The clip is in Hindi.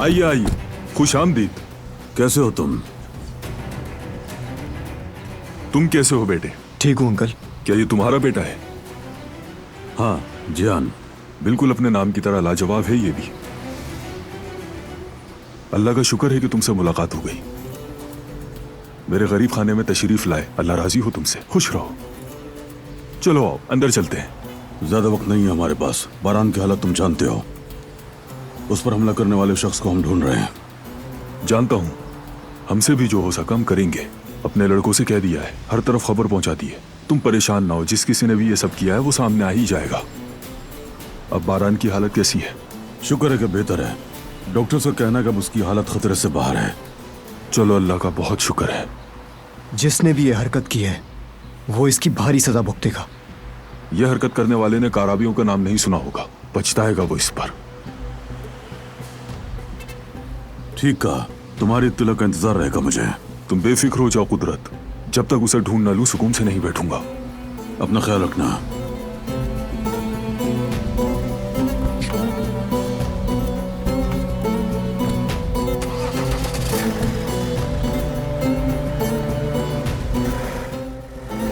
आइए आइए, खुश आमदीद। कैसे हो तुम? तुम कैसे हो बेटे? ठीक हूँ अंकल। क्या ये तुम्हारा बेटा है? हाँ जियान। बिल्कुल अपने नाम की तरह लाजवाब है ये भी। अल्लाह का शुक्र है कि तुमसे मुलाकात हो गई। मेरे गरीब खाने में तशरीफ लाए, अल्लाह राजी हो तुमसे। खुश रहो। चलो आओ अंदर चलते हैं। ज्यादा वक्त नहीं है हमारे पास। बारान की हालत तुम जानते हो। उस पर हमला करने वाले शख्स को हम ढूंढ रहे हैं। जानता हूं, हमसे भी जो हो सका हम करेंगे। अपने लड़कों से कह दिया है, हर तरफ खबर पहुंचा दी है। तुम परेशान ना हो, जिस किसी ने भी ये सब किया है वो सामने आ ही जाएगा। अब बारान की हालत कैसी है? शुक्र है कि बेहतर है। डॉक्टर से कहना कि अब उसकी हालत खतरे से बाहर है। चलो अल्लाह का बहुत शुक्र है। जिसने भी ये हरकत की है वो इसकी भारी सजा भुगतेगा। यह हरकत करने वाले ने काराबियों का नाम नहीं सुना होगा, पछताएगा वो इस पर। ठीक कहा, तुम्हारी इत्तला का इंतजार रहेगा मुझे। तुम बेफिक्र हो जाओ कुदरत, जब तक उसे ढूंढ ना लूं सुकून से नहीं बैठूंगा। अपना ख्याल रखना।